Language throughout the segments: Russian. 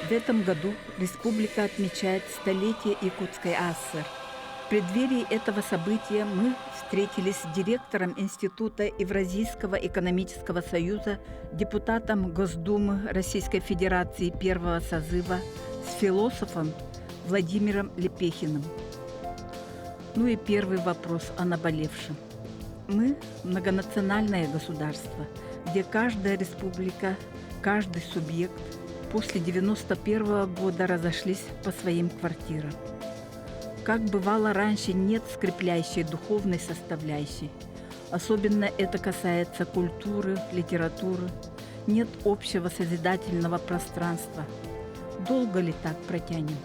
В этом году республика отмечает столетие Якутской АСР. В преддверии этого события мы встретились с директором Института Евразийского экономического союза, депутатом Госдумы Российской Федерации первого созыва, с философом Владимиром Лепехиным. Ну и первый вопрос о наболевшем. Мы – многонациональное государство, где каждая республика, каждый субъект после 1991 года разошлись по своим квартирам. Как бывало раньше, нет скрепляющей духовной составляющей. Особенно это касается культуры, литературы. Нет общего созидательного пространства. Долго ли так протянем?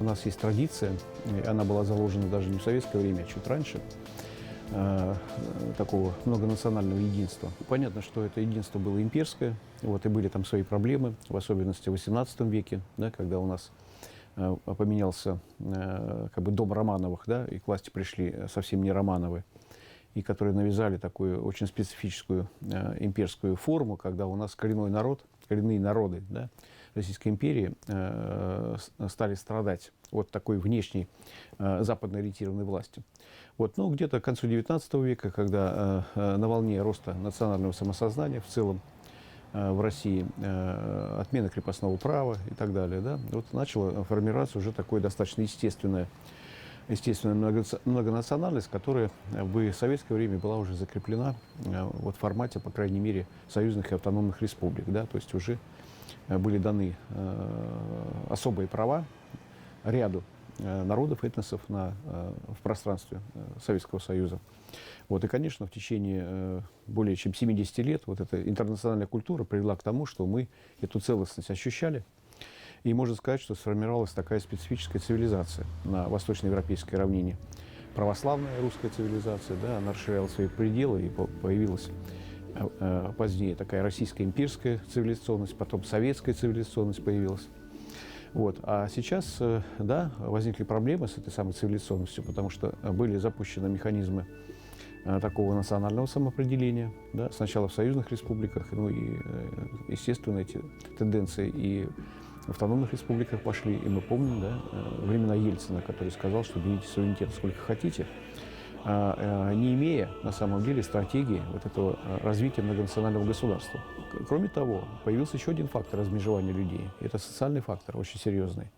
У нас есть традиция, и она была заложена даже не в советское время, а чуть раньше, такого многонационального единства. Понятно, что это единство было имперское, и были там свои проблемы, в особенности в XVIII веке, да, когда у нас поменялся дом Романовых, да, и к власти пришли совсем не Романовы, и которые навязали такую очень специфическую имперскую форму, когда у нас коренной народ, коренные народы, да, Российской империи стали страдать от такой внешней западно-ориентированной власти. Но где-то к концу XIX века, когда на волне роста национального самосознания в целом в России, отмена крепостного права и так далее, да, начала формироваться уже такое достаточно естественная многонациональность, которая в советское время была уже закреплена в формате, по крайней мере, союзных и автономных республик. Да, то есть уже были даны особые права ряду народов, этносов в пространстве Советского Союза. И, конечно, в течение более чем 70 лет эта интернациональная культура привела к тому, что мы эту целостность ощущали. И можно сказать, что сформировалась такая специфическая цивилизация на восточноевропейской равнине. Православная русская цивилизация, да, она расширяла свои пределы, и появилась позднее такая российская имперская цивилизационность, потом советская цивилизационность появилась. А сейчас, да, возникли проблемы с этой самой цивилизационностью, потому что были запущены механизмы такого национального самоопределения, да, сначала в союзных республиках, и, естественно, эти тенденции и в автономных республиках пошли, и мы помним, да, времена Ельцина, который сказал, что берите суверенитет сколько хотите, не имея, на самом деле, стратегии этого развития многонационального государства. Кроме того, появился еще один фактор размежевания людей. Это социальный фактор, очень серьезный.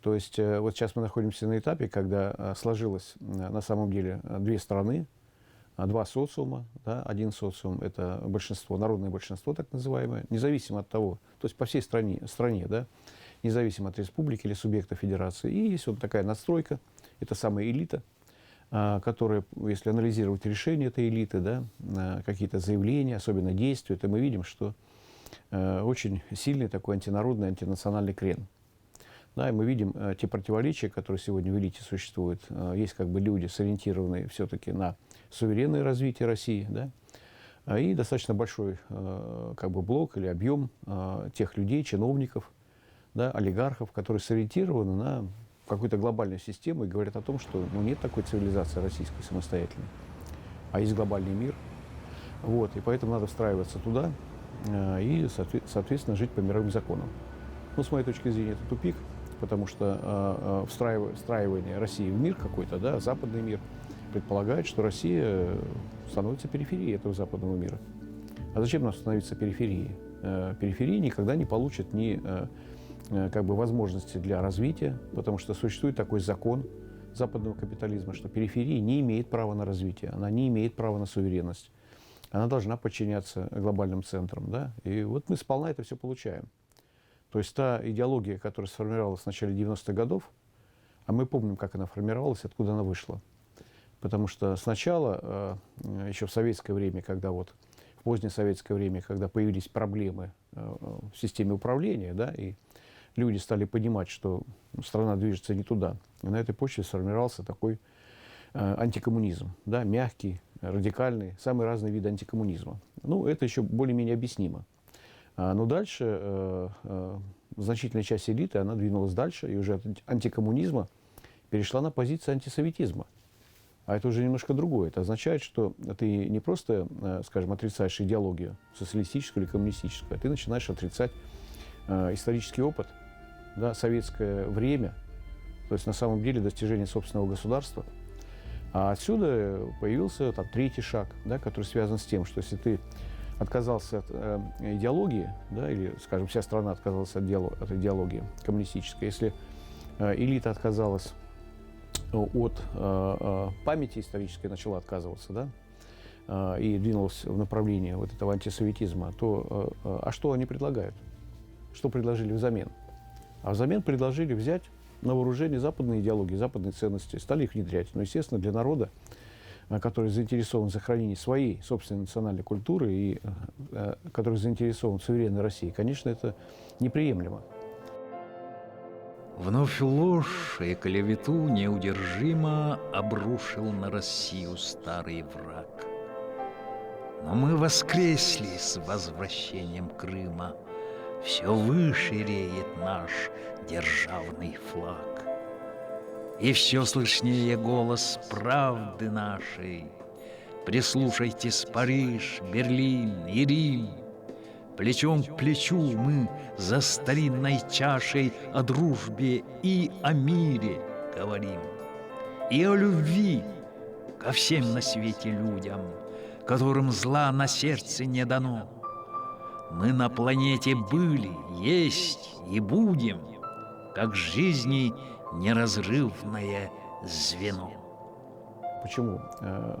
То есть сейчас мы находимся на этапе, когда сложилось на самом деле две страны, два социума. Да, один социум – это большинство, народное большинство так называемое, независимо от того, то есть по всей стране, да, независимо от республики или субъекта федерации. И есть такая надстройка, это самая элита, которая, если анализировать решения этой элиты, да, какие-то заявления, особенно действия, то мы видим, что очень сильный такой антинародный, антинациональный крен. Да, и мы видим те противоречия, которые сегодня в элите существуют. Есть люди, сориентированные все-таки на суверенное развитие России, да, и достаточно большой блок или объем тех людей, чиновников, да, олигархов, которые сориентированы на какую-то глобальную систему и говорят о том, что нет такой цивилизации российской самостоятельной, а есть глобальный мир. И поэтому надо встраиваться туда и, соответственно, жить по мировым законам. С моей точки зрения, это тупик, потому что встраивание России в мир какой-то, да, западный мир, предполагает, что Россия становится периферией этого западного мира. А зачем нам становиться периферией? Периферия никогда не получит ни возможности для развития, потому что существует такой закон западного капитализма, что периферия не имеет права на развитие, она не имеет права на суверенность. Она должна подчиняться глобальным центрам. Да? И мы сполна это все получаем. То есть та идеология, которая сформировалась в начале 90-х годов, а мы помним, как она формировалась, откуда она вышла. Потому что сначала, еще в советское время, когда в позднее советское время, когда появились проблемы в системе управления, да, и люди стали понимать, что страна движется не туда. И на этой почве сформировался такой антикоммунизм, да, мягкий, радикальный, самые разные виды антикоммунизма. Это еще более-менее объяснимо. Но дальше значительная часть элиты, она двинулась дальше, и уже от антикоммунизма перешла на позиции антисоветизма. А это уже немножко другое. Это означает, что ты не просто, скажем, отрицаешь идеологию социалистическую или коммунистическую, а ты начинаешь отрицать исторический опыт, да, советское время, то есть на самом деле достижение собственного государства. А отсюда появился там третий шаг, да, который связан с тем, что если ты отказался от идеологии, да, или, скажем, вся страна отказалась от идеологии коммунистической, если элита отказалась от памяти исторической, начала отказываться, да, и двинулась в направлении вот этого антисоветизма, то а что они предлагают? Что предложили взамен? А взамен предложили взять на вооружение западные идеологии, западные ценности, стали их внедрять. Но, естественно, для народа, который заинтересован в сохранении своей собственной национальной культуры и который заинтересован в суверенной России, конечно, это неприемлемо. Вновь ложь и клевету неудержимо обрушил на Россию старый враг. Но мы воскресли с возвращением Крыма. Все выше реет наш державный флаг. И все слышнее голос правды нашей. Прислушайтесь, Париж, Берлин и Рим. Плечом к плечу мы за старинной чашей о дружбе и о мире говорим. И о любви ко всем на свете людям, которым зла на сердце не дано. Мы на планете были, есть и будем, как жизни неразрывное звено. Почему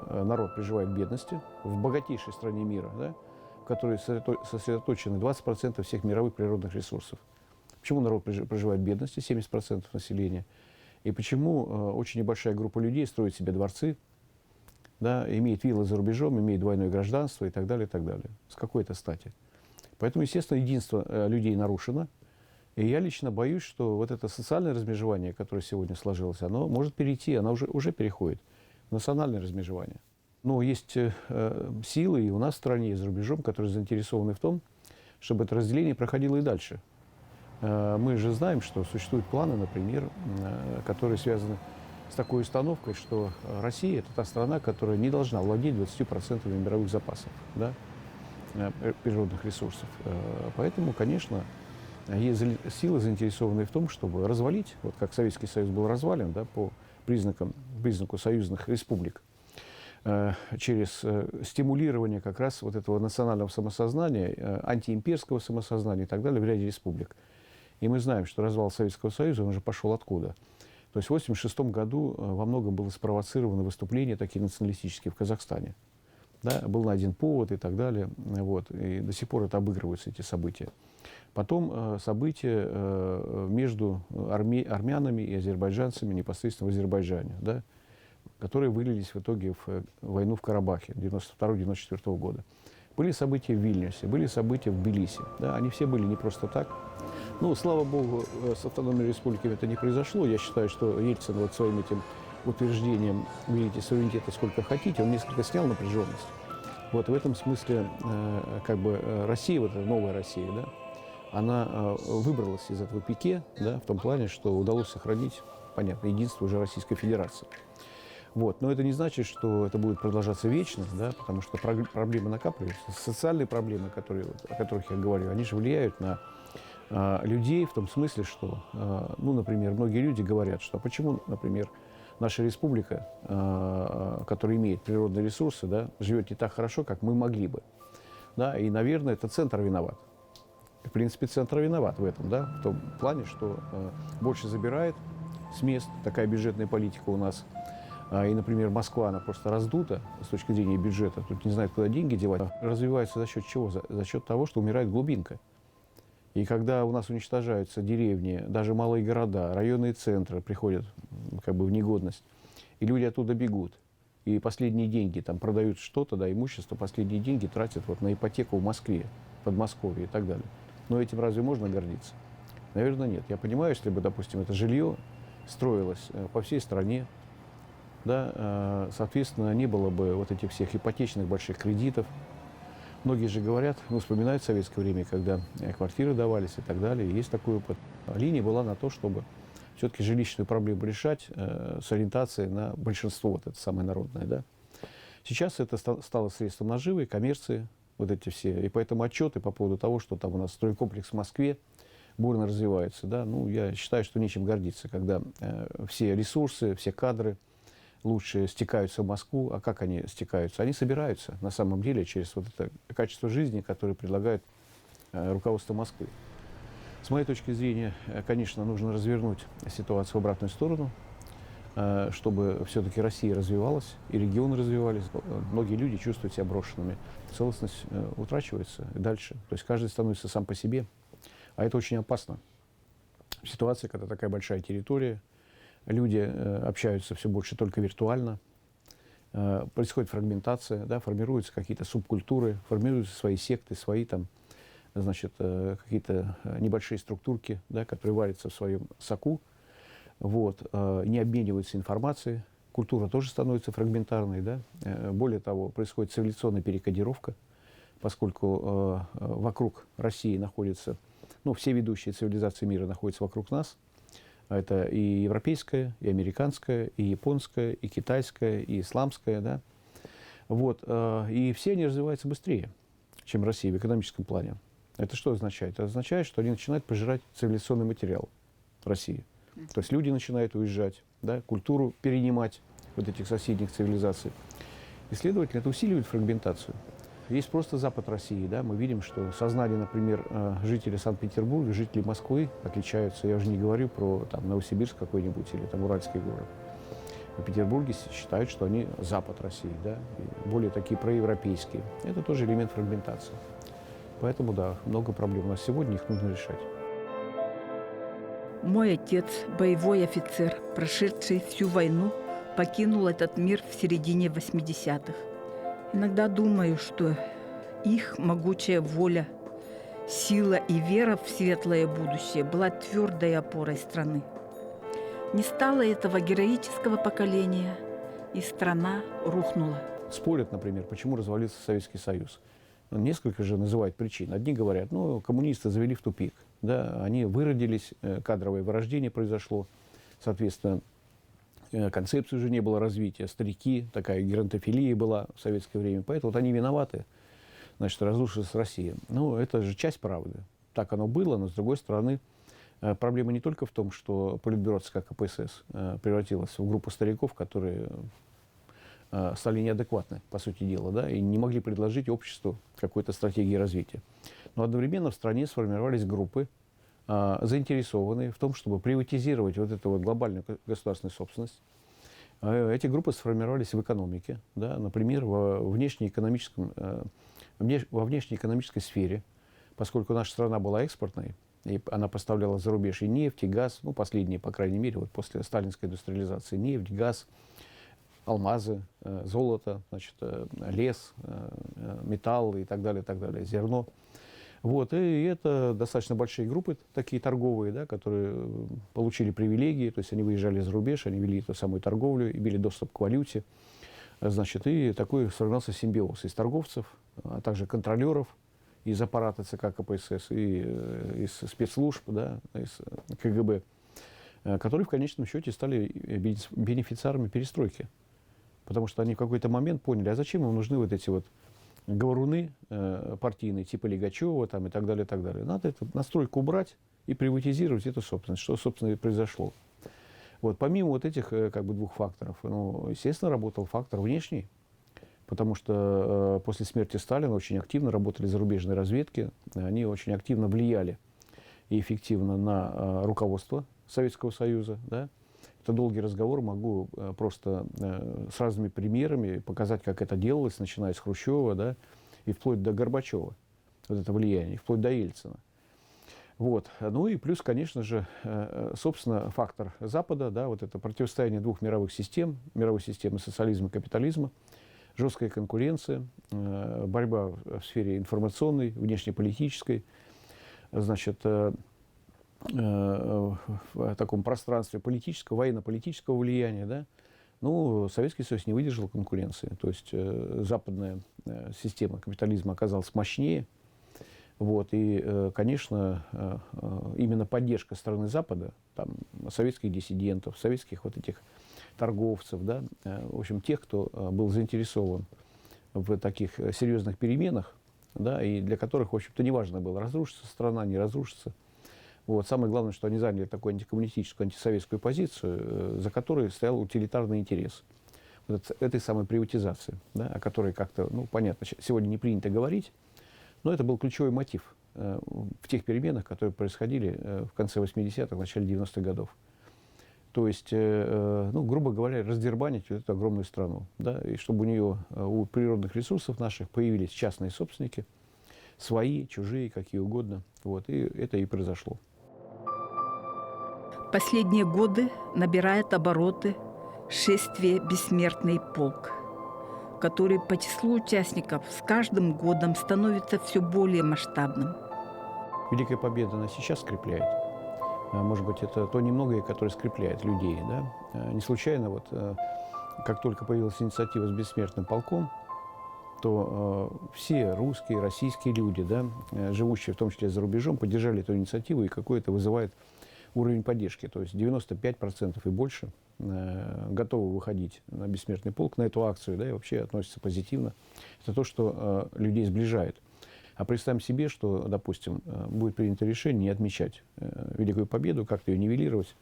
народ проживает в бедности, в богатейшей стране мира, да, в которой сосредоточены 20% всех мировых природных ресурсов? Почему народ проживает в бедности, 70% населения? И почему очень небольшая группа людей строит себе дворцы, да, имеет виллы за рубежом, имеет двойное гражданство и так далее, и так далее? С какой-то стати? Поэтому, естественно, единство людей нарушено. И я лично боюсь, что вот это социальное размежевание, которое сегодня сложилось, оно может перейти, оно уже переходит в национальное размежевание. Но есть силы и у нас в стране, и за рубежом, которые заинтересованы в том, чтобы это разделение проходило и дальше. Мы же знаем, что существуют планы, например, которые связаны с такой установкой, что Россия – это та страна, которая не должна владеть 20% мировых запасов, да, природных ресурсов. Поэтому, конечно, есть силы, заинтересованные в том, чтобы развалить, вот как Советский Союз был развален, да, по признаку союзных республик, через стимулирование как раз вот этого национального самосознания, антиимперского самосознания и так далее в ряде республик. И мы знаем, что развал Советского Союза, он уже пошел откуда? То есть в 1986 году во многом было спровоцировано выступление такие националистические в Казахстане. Да, был найден повод и так далее. Вот, и до сих пор это обыгрываются, эти события. Потом события между армянами и азербайджанцами непосредственно в Азербайджане, да, которые вылились в итоге в войну в Карабахе 1992-1994 года. Были события в Вильнюсе, были события в Тбилиси. Да, они все были не просто так. Ну, слава богу, с автономными республиками это не произошло. Я считаю, что Ельцин вот своим этим утверждением «берите суверенитета сколько хотите», он несколько снял напряженность. Вот в этом смысле как бы Россия, вот эта новая Россия, да, она выбралась из этого пике, да, в том плане, что удалось сохранить, понятно, единство уже Российской Федерации. Вот. Но это не значит, что это будет продолжаться вечно, да, потому что проблемы накапливаются. Социальные проблемы, о которых я говорю, они же влияют на людей в том смысле, что, ну, например, многие люди говорят, что почему, например, наша республика, которая имеет природные ресурсы, да, живет не так хорошо, как мы могли бы. Да, и, наверное, это центр виноват. В принципе, центр виноват в этом, да, в том плане, что больше забирает с мест, такая бюджетная политика у нас. И, например, Москва, она просто раздута с точки зрения бюджета, тут не знает, куда деньги девать. Развивается за счет чего? За счет того, что умирает глубинка. И когда у нас уничтожаются деревни, даже малые города, районные центры приходят как бы в негодность, и люди оттуда бегут, и последние деньги там продают что-то, да, имущество, последние деньги тратят вот на ипотеку в Москве, Подмосковье и так далее. Но этим разве можно гордиться? Наверное, нет. Я понимаю, если бы, допустим, это жилье строилось по всей стране, да, соответственно, не было бы вот этих всех ипотечных больших кредитов. Многие же говорят, ну, вспоминают советское время, когда квартиры давались и так далее. Есть такой опыт. Линия была на то, чтобы все-таки жилищную проблему решать с ориентацией на большинство, вот это самое народное. Да. Сейчас это стало средством наживы, коммерции, вот эти все. И поэтому отчеты по поводу того, что там у нас стройкомплекс в Москве бурно развиваются, да, ну, я считаю, что нечем гордиться, когда все ресурсы, все кадры лучшие стекаются в Москву. А как они стекаются? Они собираются, на самом деле, через вот это качество жизни, которое предлагает руководство Москвы. С моей точки зрения, конечно, нужно развернуть ситуацию в обратную сторону, чтобы все-таки Россия развивалась, и регионы развивались. Многие люди чувствуют себя брошенными. Целостность утрачивается и дальше. То есть каждый становится сам по себе. А это очень опасно. Ситуация, когда такая большая территория, люди общаются все больше только виртуально, происходит фрагментация, да, формируются какие-то субкультуры, формируются свои секты, свои там, значит, какие-то небольшие структурки, да, которые варятся в своем соку. Вот, не обмениваются информацией, культура тоже становится фрагментарной, да? Более того, происходит цивилизационная перекодировка, поскольку вокруг России находятся, ну, все ведущие цивилизации мира находятся вокруг нас. Это и европейская, и американская, и японская, и китайская, и исламская, да? Вот, и все они развиваются быстрее, чем Россия в экономическом плане. Это что означает? Это означает, что они начинают пожирать цивилизационный материал России. То есть люди начинают уезжать, да, культуру перенимать вот этих соседних цивилизаций. И, следовательно, это усиливает фрагментацию. Есть просто Запад России. Да, мы видим, что сознание, например, жителей Санкт-Петербурга, жителей Москвы отличаются. Я уже не говорю про там, Новосибирск какой-нибудь или там, Уральский город. В Петербурге считают, что они Запад России, да, и более такие проевропейские. Это тоже элемент фрагментации. Поэтому, да, много проблем у нас сегодня, их нужно решать. Мой отец, боевой офицер, прошедший всю войну, покинул этот мир в середине 80-х. Иногда думаю, что их могучая воля, сила и вера в светлое будущее была твердой опорой страны. Не стало этого героического поколения, и страна рухнула. Спорят, например, почему развалился Советский Союз. Несколько же называют причин. Одни говорят, ну, коммунисты завели в тупик. Да, они выродились, кадровое вырождение произошло, соответственно, концепции уже не было развития, старики, такая геронтофилия была в советское время, поэтому вот они виноваты, значит, разрушилась Россия. Ну, это же часть правды. Так оно было, но, с другой стороны, проблема не только в том, что Политбюро ЦК КПСС превратилось в группу стариков, которые стали неадекватны, по сути дела, да, и не могли предложить обществу какой-то стратегии развития. Но одновременно в стране сформировались группы, заинтересованные в том, чтобы приватизировать вот эту вот глобальную государственную собственность. Эти группы сформировались в экономике, да, например, во внешнеэкономической сфере, поскольку наша страна была экспортной, и она поставляла за рубеж и нефть, и газ, ну, последние, по крайней мере, вот после сталинской индустриализации, нефть, газ, алмазы, золото, значит, лес, металлы и так далее, зерно. Вот, и это достаточно большие группы, такие торговые, да, которые получили привилегии, то есть они выезжали за рубеж, они вели эту самую торговлю, имели доступ к валюте. Значит, и такой сформировался симбиоз из торговцев, а также контролеров из аппарата ЦК КПСС и из спецслужб, да, из КГБ, которые в конечном счете стали бенефициарами перестройки. Потому что они в какой-то момент поняли, а зачем им нужны вот эти вот говоруны партийные, типа Лигачева там, и так далее, и так далее. Надо эту настройку убрать и приватизировать эту собственность, что, собственно, и произошло. Вот, помимо вот этих как бы двух факторов, ну, естественно, работал фактор внешний, потому что после смерти Сталина очень активно работали зарубежные разведки, они очень активно влияли и эффективно на руководство Советского Союза, да. Это долгий разговор, могу просто с разными примерами показать, как это делалось, начиная с Хрущева, да, и вплоть до Горбачева, вот это влияние, вплоть до Ельцина. Вот. Ну и плюс, конечно же, собственно, фактор Запада, да, вот это противостояние двух мировых системы социализма и капитализма, жесткая конкуренция, борьба в сфере информационной, внешнеполитической, значит, в таком пространстве политического, военно-политического влияния, да, ну, Советский Союз не выдержал конкуренции. То есть западная система капитализма оказалась мощнее. Вот, и, конечно, именно поддержка стороны Запада, там, советских диссидентов, советских вот этих торговцев, да, в общем, тех, кто был заинтересован в таких серьезных переменах, да, и для которых, в общем-то, неважно было, разрушится страна, не разрушится. Вот. Самое главное, что они заняли такую антикоммунистическую, антисоветскую позицию, за которой стоял утилитарный интерес вот этой самой приватизации, да, о которой как-то, ну, понятно, сегодня не принято говорить, но это был ключевой мотив в тех переменах, которые происходили в конце 80-х, в начале 90-х годов. То есть, ну, грубо говоря, раздербанить вот эту огромную страну, да, и чтобы у нее, у природных ресурсов наших появились частные собственники, свои, чужие, какие угодно. Вот, и это и произошло. Последние годы набирает обороты шествие «Бессмертный полк», который по числу участников с каждым годом становится все более масштабным. Великая Победа нас сейчас скрепляет. Может быть, это то немногое, которое скрепляет людей. Да? Не случайно, вот, как только появилась инициатива с бессмертным полком, то все русские, российские люди, да, живущие в том числе за рубежом, поддержали эту инициативу, и какой-то вызывает уровень поддержки. То есть 95% и больше готовы выходить на бессмертный полк, на эту акцию, да, и вообще относятся позитивно. Это то, что людей сближает. А представим себе, что, допустим, будет принято решение не отмечать Великую Победу, как-то ее нивелировать.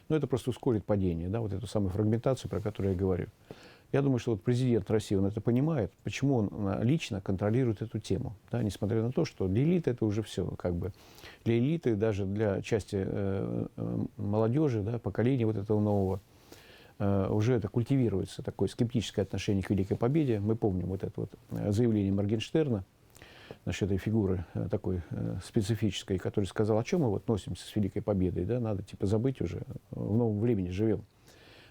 Но это просто ускорит падение, да, вот эту самую фрагментацию, про которую я говорю. Я думаю, что вот президент России, он это понимает, почему он лично контролирует эту тему. Да, несмотря на то, что для элиты это уже все. Как бы. Для элиты, даже для части молодежи, да, поколения вот этого нового, уже это культивируется, такое скептическое отношение к Великой Победе. Мы помним вот это вот заявление Моргенштерна, значит, этой фигуры такой специфической, который сказал, о чем мы вот носимся с Великой Победой, да, надо типа забыть уже, в новом времени живем.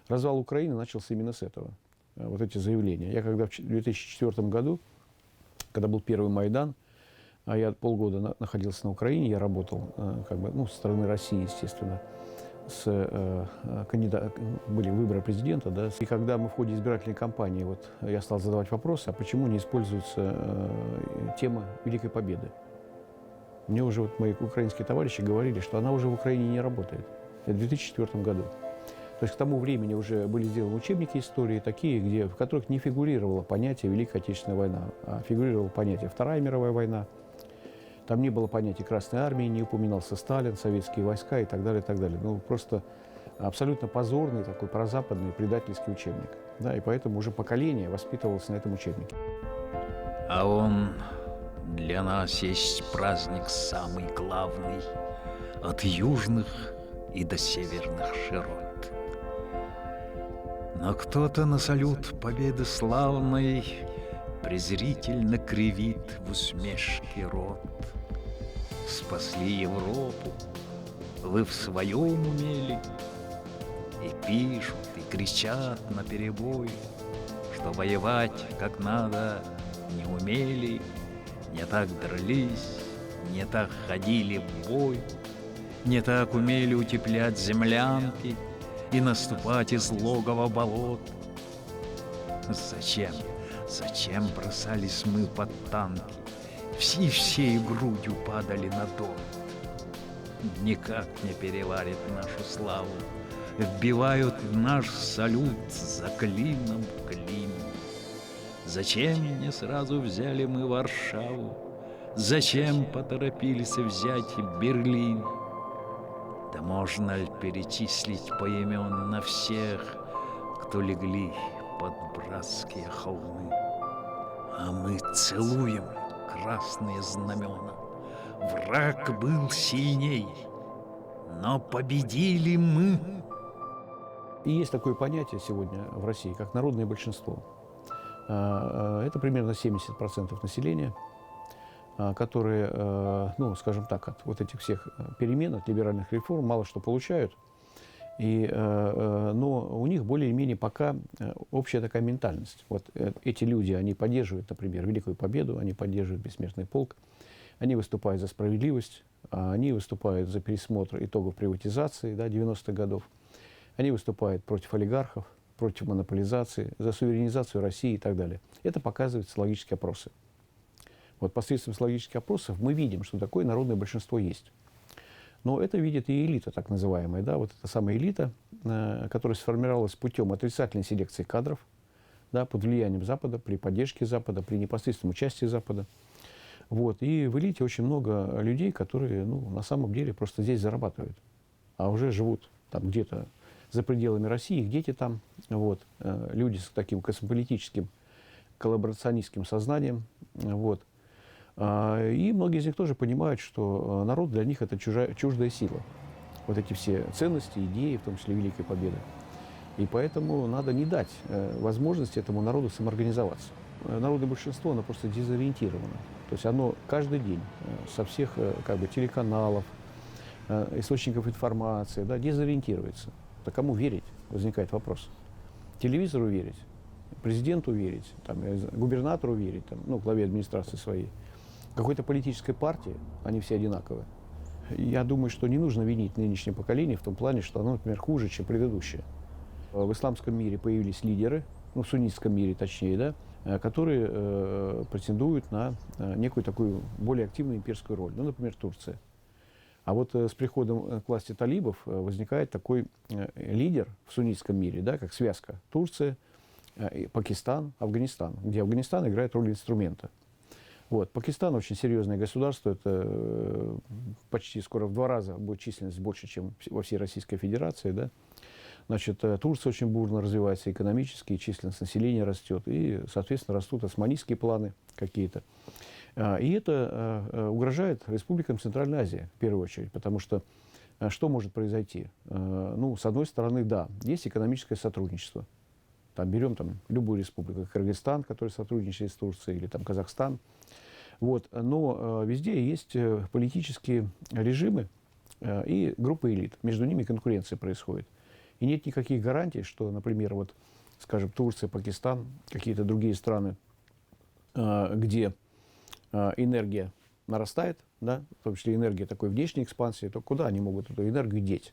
Развал Украины начался именно с этого, вот эти заявления. Я когда в 2004 году, когда был первый Майдан, а я полгода находился на Украине, я работал как бы, ну, со стороны России, естественно, были выборы президента, да, и когда мы в ходе избирательной кампании, вот, я стал задавать вопросы, а почему не используется тема Великой Победы. Мне уже вот мои украинские товарищи говорили, что она уже в Украине не работает. Это в 2004 году. То есть к тому времени уже были сделаны учебники истории, такие, в которых не фигурировало понятие Великая Отечественная война, а фигурировало понятие Вторая мировая война. Там не было понятия Красной армии, не упоминался Сталин, советские войска и так далее, и так далее. Ну, просто абсолютно позорный такой прозападный предательский учебник. Да, и поэтому уже поколение воспитывалось на этом учебнике. А он для нас есть праздник самый главный, от южных и до северных широт. Но кто-то на салют победы славной презрительно кривит в усмешке рот. Спасли Европу, вы в своем умели, и пишут, и кричат наперебой, что воевать как надо не умели, не так дрались, не так ходили в бой, не так умели утеплять землянки и наступать из логова болот. Зачем бросались мы под танки, всей грудью падали на дом? Никак не переварит нашу славу, вбивают в наш салют за клином клин. Зачем не сразу взяли мы Варшаву? Зачем поторопились взять Берлин? Да можно ли перечислить поименно всех, кто легли под братские холмы? А мы целуем красные знамена. Враг был сильней, но победили мы. И есть такое понятие сегодня в России, как народное большинство. Это примерно 70% населения, которые, ну, скажем так, от вот этих всех перемен, от либеральных реформ мало что получают. Но у них более-менее пока общая такая ментальность. Вот эти люди, они поддерживают, например, Великую Победу, они поддерживают Бессмертный полк, они выступают за справедливость, они выступают за пересмотр итогов приватизации, да, 90-х годов, они выступают против олигархов, против монополизации, за суверенизацию России и так далее. Это показывают социологические опросы. Вот посредством социологических опросов мы видим, что такое народное большинство есть. Но это видит и элита, так называемая, да, вот эта самая элита, которая сформировалась путем отрицательной селекции кадров, да, под влиянием Запада, при поддержке Запада, при непосредственном участии Запада. Вот. И в элите очень много людей, которые на самом деле просто здесь зарабатывают, а уже живут там где-то за пределами России, их дети там. Вот. Люди с таким космополитическим, коллаборационистским сознанием. Вот. И многие из них тоже понимают, что народ для них это чуждая сила. Вот эти все ценности, идеи, в том числе Великой Победы. И поэтому надо не дать возможности этому народу самоорганизоваться. Народное большинство, оно просто дезориентировано. То есть оно каждый день со всех телеканалов, источников информации, дезориентируется. Так кому верить? Возникает вопрос. Телевизору верить, президенту верить, губернатору верить, главе администрации своей, какой-то политической партии, они все одинаковые. Я думаю, что не нужно винить нынешнее поколение в том плане, что оно, например, хуже, чем предыдущее. В исламском мире появились лидеры, в суннитском мире точнее, которые претендуют на некую такую более активную имперскую роль. Например, Турция. А вот с приходом к власти талибов возникает такой лидер в суннитском мире, как связка Турция, Пакистан, Афганистан, где Афганистан играет роль инструмента. Вот. Пакистан очень серьезное государство, это почти скоро в 2 раза будет численность больше, чем во всей Российской Федерации. Значит, Турция очень бурно развивается экономически, численность населения растет, и, соответственно, растут османистские планы какие-то. И это угрожает республикам Центральной Азии, в первую очередь, потому что что может произойти? С одной стороны, есть экономическое сотрудничество. Берем любую республику, Кыргызстан, который сотрудничает с Турцией, или Казахстан. Вот. Но везде есть политические режимы и группы элит. Между ними конкуренция происходит. И нет никаких гарантий, что, например, скажем, Турция, Пакистан, какие-то другие страны, где энергия нарастает, в том числе энергия такой внешней экспансии, то куда они могут эту энергию деть?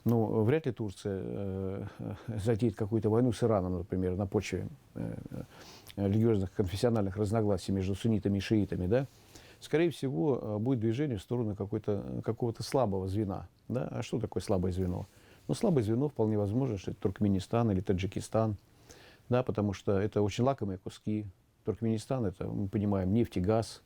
Вряд ли Турция затеет какую-то войну с Ираном, например, на почве религиозных, конфессиональных разногласий между суннитами и шиитами. Скорее всего, будет движение в сторону какого-то слабого звена. А что такое слабое звено? Слабое звено вполне возможно, что это Туркменистан или Таджикистан, потому что это очень лакомые куски. Туркменистан — это, мы понимаем, нефть и газ,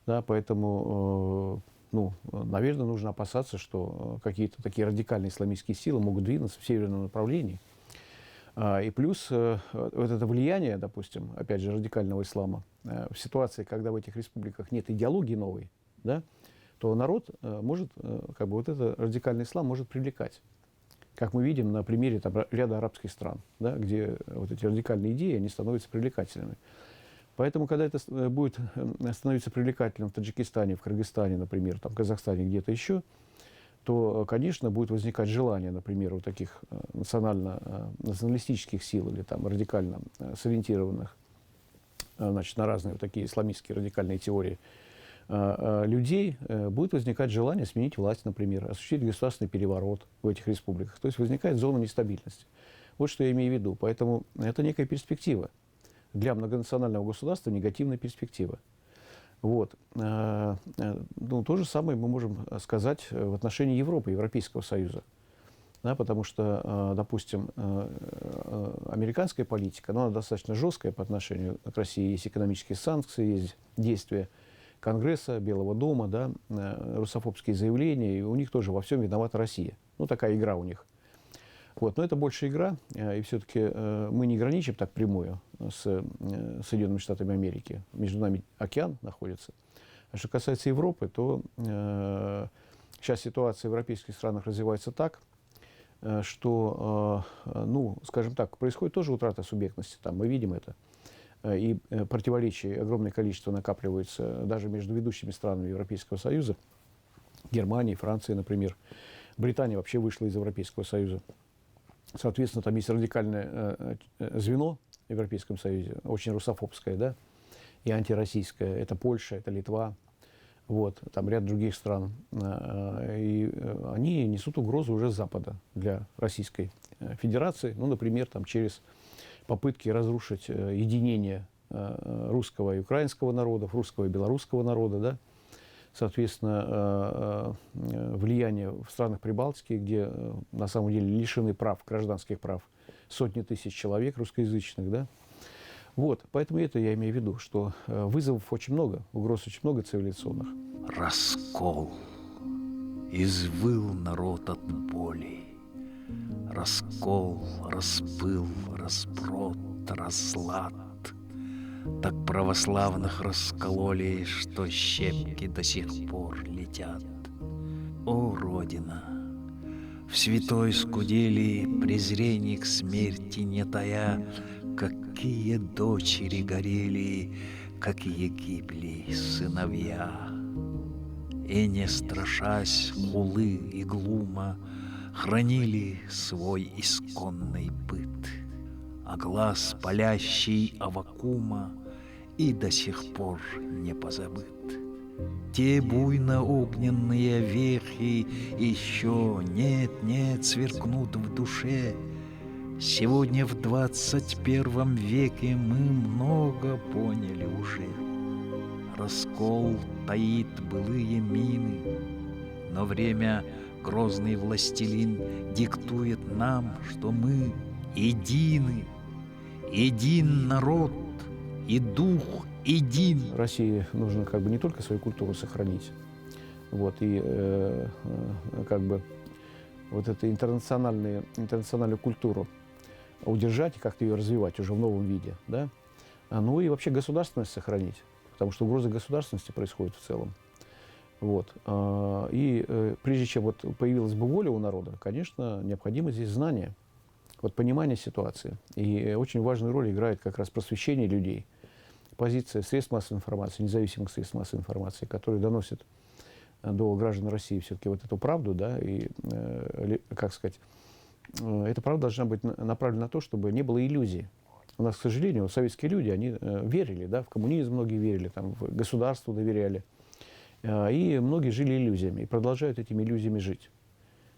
поэтому, наверное, нужно опасаться, что какие-то такие радикальные исламистские силы могут двинуться в северном направлении. И плюс вот это влияние, допустим, опять же, радикального ислама, в ситуации, когда в этих республиках нет идеологии новой, то народ может, вот этот радикальный ислам может привлекать. Как мы видим на примере ряда арабских стран, где вот эти радикальные идеи, они становятся привлекательными. Поэтому, когда это будет становиться привлекательным в Таджикистане, в Кыргызстане, например, в Казахстане, где-то еще, то, конечно, будет возникать желание, например, у таких националистических сил или радикально сориентированных, на разные такие исламистские радикальные теории, людей, будет возникать желание сменить власть, например, осуществить государственный переворот в этих республиках. То есть возникает зона нестабильности. Вот что я имею в виду. Поэтому это некая перспектива. Для многонационального государства негативная перспектива. Вот. То же самое мы можем сказать в отношении Европы, Европейского Союза. Потому что, допустим, американская политика, она достаточно жесткая по отношению к России. Есть экономические санкции, есть действия Конгресса, Белого дома, русофобские заявления, и у них тоже во всем виновата Россия. Такая игра у них. Вот. Но это больше игра, и все-таки мы не граничим так прямую с Соединенными Штатами Америки. Между нами океан находится. А что касается Европы, то сейчас ситуация в европейских странах развивается так, что, скажем так, происходит тоже утрата субъектности. Мы видим это. И противоречий огромное количество накапливается даже между ведущими странами Европейского Союза, Германией, Францией, например. Британия вообще вышла из Европейского Союза. Соответственно, там есть радикальное звено в Европейском Союзе, очень русофобское, и антироссийское. Это Польша, это Литва, ряд других стран. И они несут угрозу уже с Запада для Российской Федерации, например, через попытки разрушить единение русского и украинского народов, русского и белорусского народа, Соответственно, влияние в странах Прибалтики, где на самом деле лишены прав, гражданских прав, сотни тысяч человек русскоязычных, Вот, поэтому это я имею в виду, что вызовов очень много, угроз очень много цивилизационных. Раскол. Извыл народ от боли. Раскол, распыл, разброд, разлад. Так православных раскололи, что щепки до сих пор летят. О, Родина! В святой скудели, презрений к смерти не тая, какие дочери горели, какие гибли сыновья. И, не страшась хулы и глума, хранили свой исконный быт, а глаз палящий Аввакума и до сих пор не позабыт. Те буйно-огненные вехи еще нет-нет сверкнут в душе. Сегодня в 21 веке мы много поняли уже. Раскол таит былые мины, но время грозный властелин диктует нам, что мы едины, един народ и дух един. России нужно как бы не только свою культуру сохранить, вот, и как бы вот эту интернациональную культуру удержать и как-то ее развивать уже в новом виде, да, ну и вообще государственность сохранить, потому что угроза государственности происходит в целом. Вот. И прежде чем вот появилась бы воля у народа, конечно, необходимо здесь знание, вот понимание ситуации. И очень важную роль играет как раз просвещение людей, позиция средств массовой информации, независимых средств массовой информации, которые доносят до граждан России все-таки вот эту правду, да, и, как сказать, эта правда должна быть направлена на то, чтобы не было иллюзий. У нас, к сожалению, советские люди, они верили, да, в коммунизм многие верили, там, в государству доверяли. И многие жили иллюзиями и продолжают этими иллюзиями жить.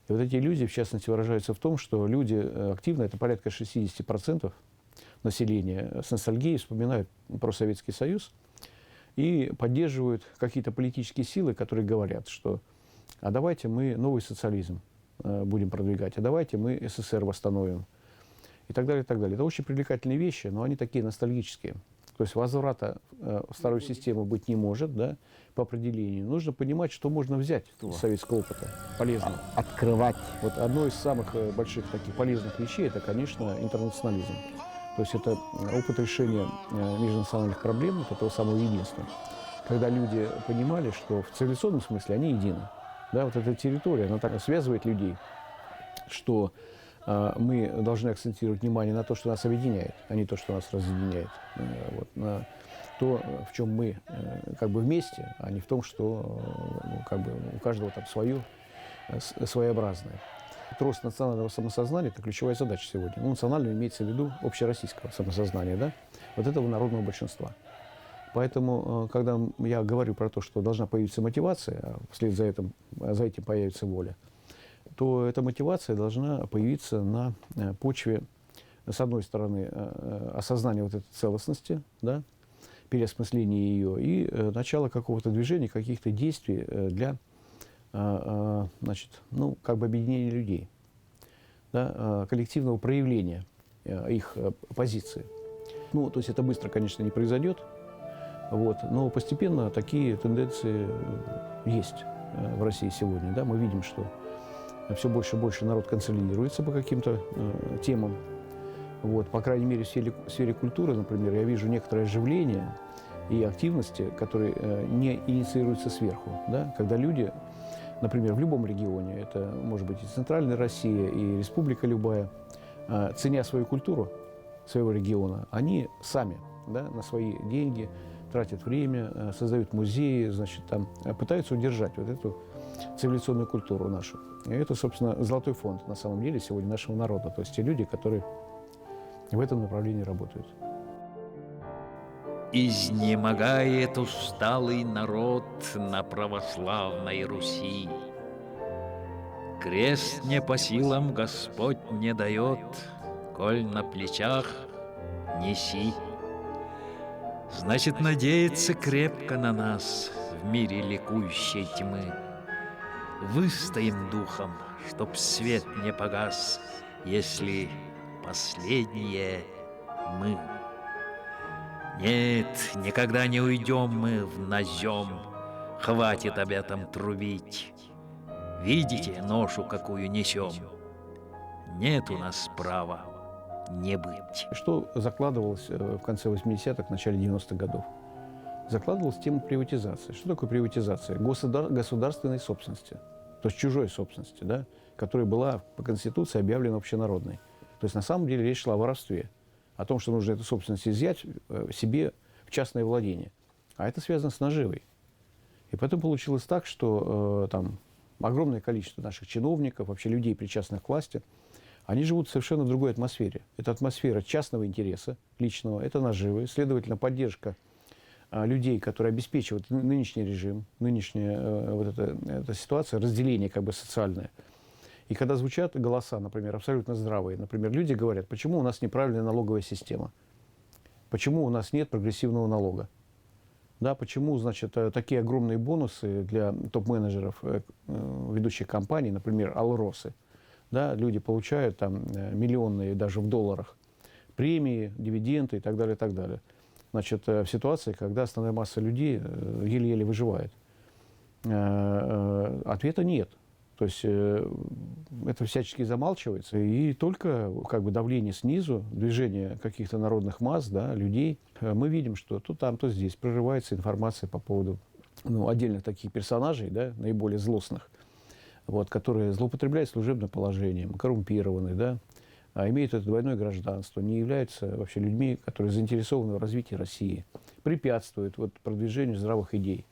И вот эти иллюзии, в частности, выражаются в том, что люди активно, это порядка 60% населения, с ностальгией вспоминают про Советский Союз и поддерживают какие-то политические силы, которые говорят, что а давайте мы новый социализм будем продвигать, а давайте мы СССР восстановим. И так далее, и так далее. Это очень привлекательные вещи, но они такие ностальгические. То есть возврата в старую систему быть не может, да, по определению. Нужно понимать, что можно взять из советского опыта полезного. Открывать. Вот одно из самых больших таких полезных вещей, это, конечно, интернационализм. То есть это опыт решения межнациональных проблем, вот этого самого единства. Когда люди понимали, что в цивилизационном смысле они едины. Да, вот эта территория, она так связывает людей, что мы должны акцентировать внимание на то, что нас объединяет, а не то, что нас разъединяет. Вот, на то, в чем мы как бы вместе, а не в том, что ну, как бы у каждого там свое, своеобразное. Рост национального самосознания – это ключевая задача сегодня. Ну, национальное имеется в виду общероссийского самосознания, да, вот этого народного большинства. Поэтому, когда я говорю про то, что должна появиться мотивация, а вслед за этим появится воля, то эта мотивация должна появиться на почве, с одной стороны, осознания вот этой целостности, да, переосмысления ее и начала какого-то движения, каких-то действий для, значит, ну, как бы объединения людей, да, коллективного проявления их позиции. Ну, то есть это быстро, конечно, не произойдет, вот, но постепенно такие тенденции есть в России сегодня, да, мы видим, что все больше и больше народ консолидируется по каким-то темам. Вот, по крайней мере, в сфере культуры, например, я вижу некоторое оживление и активности, которые не инициируются сверху. Да? Когда люди, например, в любом регионе, это может быть и Центральная Россия, и республика любая, ценя свою культуру своего региона, они сами, да, на свои деньги тратят время, создают музеи, значит, там, пытаются удержать вот эту цивилизационную культуру нашу. И это, собственно, золотой фонд, на самом деле, сегодня нашего народа. То есть те люди, которые в этом направлении работают. Изнемогает усталый народ на православной Руси. Крест не по силам Господь не дает, коль на плечах неси. Значит, надеется крепко на нас в мире ликующей тьмы. Выстоим духом, чтоб свет не погас, если последние мы. Нет, никогда не уйдем мы в назем. Хватит об этом трубить. Видите ношу, какую несем? Нет у нас права не быть. Что закладывалось в конце 80-х, начале 90-х годов? Закладывалась тема приватизации. Что такое приватизация? Государственной собственности, то есть чужой собственности, да, которая была по Конституции объявлена общенародной. То есть на самом деле речь шла о воровстве, о том, что нужно эту собственность изъять себе в частное владение. А это связано с наживой. И поэтому получилось так, что там огромное количество наших чиновников, вообще людей, причастных к власти, они живут в совершенно другой атмосфере. Это атмосфера частного интереса, личного, это наживы, следовательно, поддержка людей, которые обеспечивают нынешний режим, нынешняя вот эта ситуация, разделение как бы социальное. И когда звучат голоса, например, абсолютно здравые, например, люди говорят, почему у нас неправильная налоговая система, почему у нас нет прогрессивного налога, да, почему, значит, такие огромные бонусы для топ-менеджеров ведущих компаний, например, Алросы, да, люди получают там миллионные даже в долларах премии, дивиденды и так далее, и так далее. Значит, в ситуации, когда основная масса людей еле-еле выживает. Ответа нет. То есть это всячески замалчивается. И только как бы давление снизу, движение каких-то народных масс, да, людей, мы видим, что то там, то здесь прорывается информация по поводу отдельных таких персонажей, да, наиболее злостных, вот, которые злоупотребляют служебным положением, коррумпированы, да, имеют это двойное гражданство, не являются вообще людьми, которые заинтересованы в развитии России, препятствуют вот, продвижению здравых идей.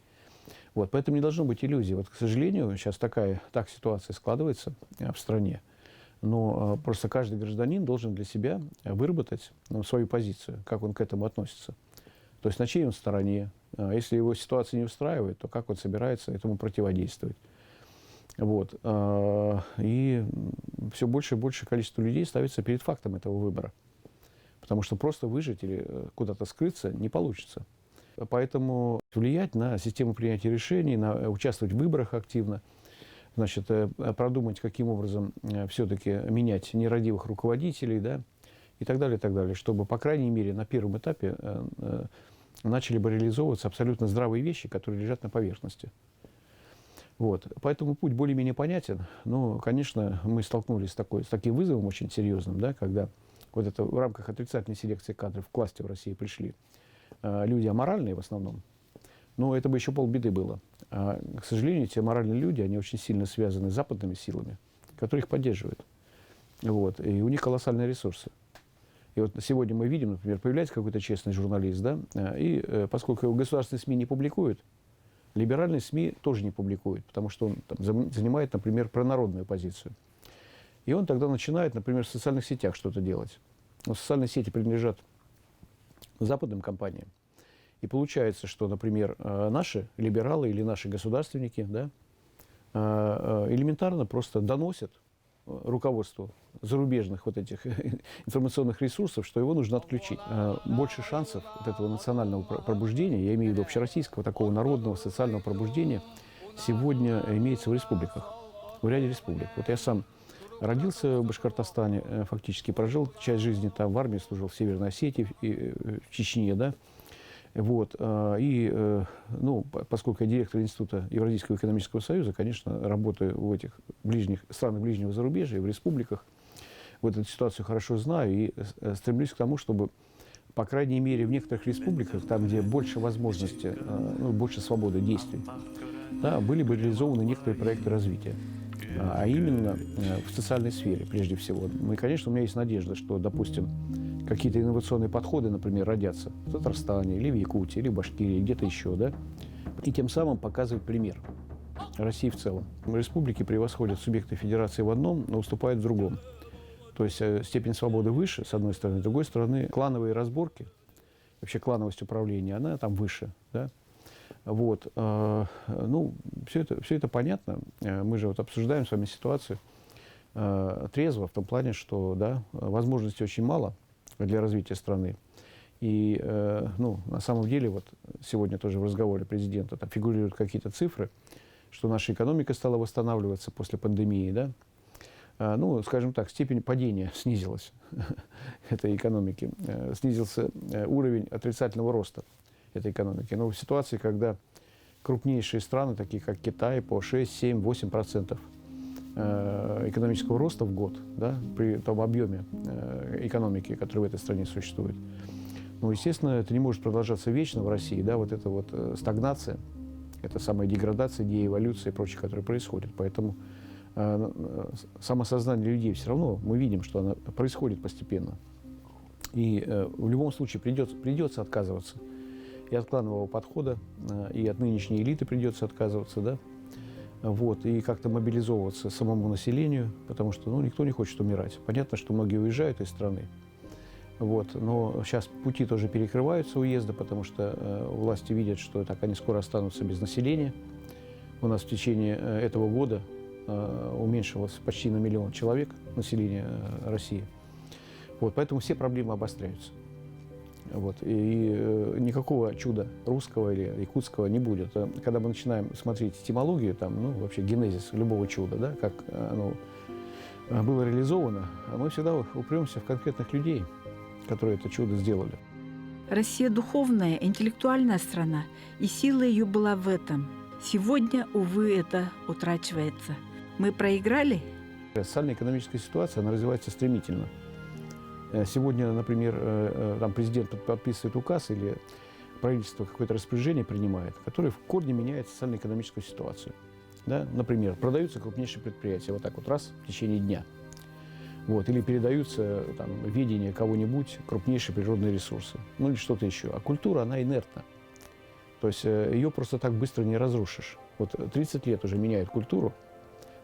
Вот, поэтому не должно быть иллюзий. Вот, к сожалению, сейчас так ситуация складывается в стране. Но просто каждый гражданин должен для себя выработать свою позицию, как он к этому относится. То есть на чьей он стороне. Если его ситуация не устраивает, то как он собирается этому противодействовать. Вот. И все больше и больше количество людей ставится перед фактом этого выбора. Потому что просто выжить или куда-то скрыться не получится. Поэтому влиять на систему принятия решений, участвовать в выборах активно, значит, продумать, каким образом все-таки менять нерадивых руководителей, да, и так далее, чтобы, по крайней мере, на первом этапе начали бы реализовываться абсолютно здравые вещи, которые лежат на поверхности. Вот. Поэтому путь более-менее понятен. Но, конечно, мы столкнулись с таким вызовом очень серьезным, да, когда вот это в рамках отрицательной селекции кадров к власти в России пришли люди аморальные в основном. Но это бы еще полбеды было. К сожалению, те аморальные люди, они очень сильно связаны с западными силами, которые их поддерживают. Вот. И у них колоссальные ресурсы. И вот сегодня мы видим, например, появляется какой-то честный журналист, да, и поскольку государственные СМИ не публикуют, либеральные СМИ тоже не публикуют, потому что он там занимает, например, пронародную позицию. И он тогда начинает, например, в социальных сетях что-то делать. Но социальные сети принадлежат западным компаниям. И получается, что, например, наши либералы или наши государственники, да, элементарно просто доносят руководству зарубежных вот этих информационных ресурсов, что его нужно отключить. Больше шансов от этого национального пробуждения, я имею в виду общероссийского, такого народного социального пробуждения, сегодня имеется в республиках, в ряде республик. Вот я сам родился в Башкортостане, фактически прожил часть жизни там, в армии служил в Северной Осетии, в Чечне, да. Вот. И, ну, поскольку я директор Института Евразийского экономического союза, конечно, работаю в этих странах ближнего зарубежья, в республиках, вот эту ситуацию хорошо знаю и стремлюсь к тому, чтобы, по крайней мере, в некоторых республиках, там, где больше возможностей, ну, больше свободы действий, да, были бы реализованы некоторые проекты развития. А именно в социальной сфере, прежде всего. И, конечно, у меня есть надежда, что, допустим, какие-то инновационные подходы, например, родятся в Татарстане, или в Якутии, или в Башкирии, где-то еще, да, и тем самым показывать пример России в целом. Республики превосходят субъекты федерации в одном, но уступают в другом. То есть степень свободы выше, с одной стороны, с другой стороны, клановые разборки, вообще клановость управления, она там выше, да. Вот. Ну, все это понятно. Мы же вот обсуждаем с вами ситуацию трезво, в том плане, что, да, возможностей очень мало для развития страны. И, ну, на самом деле, вот сегодня тоже в разговоре президента там фигурируют какие-то цифры, что наша экономика стала восстанавливаться после пандемии, да. ну, скажем так, степень падения снизилась этой экономики, снизился уровень отрицательного роста этой экономики. Но в ситуации, когда крупнейшие страны, такие как Китай, по 6, 7, 8% экономического роста в год, да, при том объеме экономики, который в этой стране существует, ну, естественно, это не может продолжаться вечно в России, да, вот эта вот стагнация, это самая деградация, деэволюция и прочее, которая происходит. Поэтому самосознание людей все равно, мы видим, что оно происходит постепенно. И в любом случае придется отказываться и от кланового подхода, и от нынешней элиты придется отказываться, да, вот, и как-то мобилизовываться самому населению, потому что, ну, никто не хочет умирать. Понятно, что многие уезжают из страны, вот, но сейчас пути тоже перекрываются уезда, потому что власти видят, что так они скоро останутся без населения. У нас в течение этого года уменьшилось почти на 1 миллион человек населения России. Вот, поэтому все проблемы обостряются. Вот, и никакого чуда русского или якутского не будет. Когда мы начинаем смотреть этимологию, там, ну, вообще генезис любого чуда, да, как оно было реализовано, мы всегда упремся в конкретных людей, которые это чудо сделали. Россия духовная, интеллектуальная страна, и сила ее была в этом. Сегодня, увы, это утрачивается. Мы проиграли? Социально-экономическая ситуация, она развивается стремительно. Сегодня, например, там президент подписывает указ или правительство какое-то распоряжение принимает, которое в корне меняет социально-экономическую ситуацию. Да? Например, продаются крупнейшие предприятия вот так вот раз в течение дня. Вот, или передаются там, в ведение кого-нибудь крупнейшие природные ресурсы. Ну или что-то еще. А культура, она инертна. То есть ее просто так быстро не разрушишь. Вот 30 лет уже меняют культуру,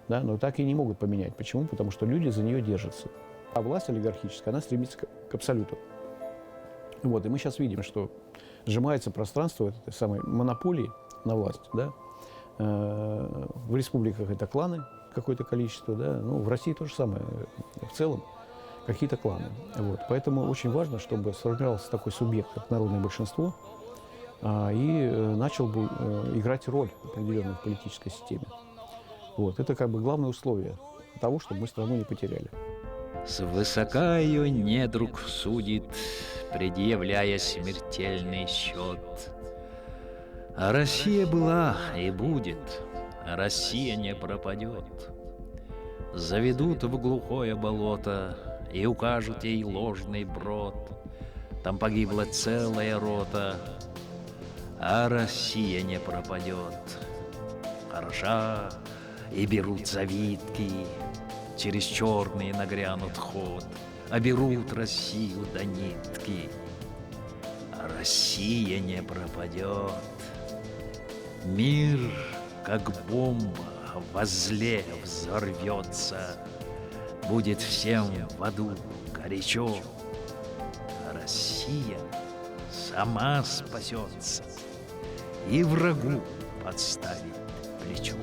да, но так и не могут поменять. Почему? Потому что люди за нее держатся. А власть олигархическая, она стремится к абсолюту. Вот, и мы сейчас видим, что сжимается пространство этой самой монополии на власть. Да? В республиках это кланы, какое-то количество, да? Ну, в России то же самое. В целом какие-то кланы. Вот. Поэтому очень важно, чтобы сформировался такой субъект, как народное большинство, и начал бы играть роль определенную в политической системе. Вот. Это как бы главное условие того, чтобы мы страну не потеряли. Свысока ее недруг судит, предъявляя смертельный счет. А Россия была и будет, а Россия не пропадет. Заведут в глухое болото и укажут ей ложный брод. Там погибла целая рота, а Россия не пропадет. Хороша, и берут завитки, через черные нагрянут ход, а берут Россию до нитки. А Россия не пропадет. Мир, как бомба, возле взорвется, будет всем в аду горячо, а Россия сама спасется и врагу подставит плечо.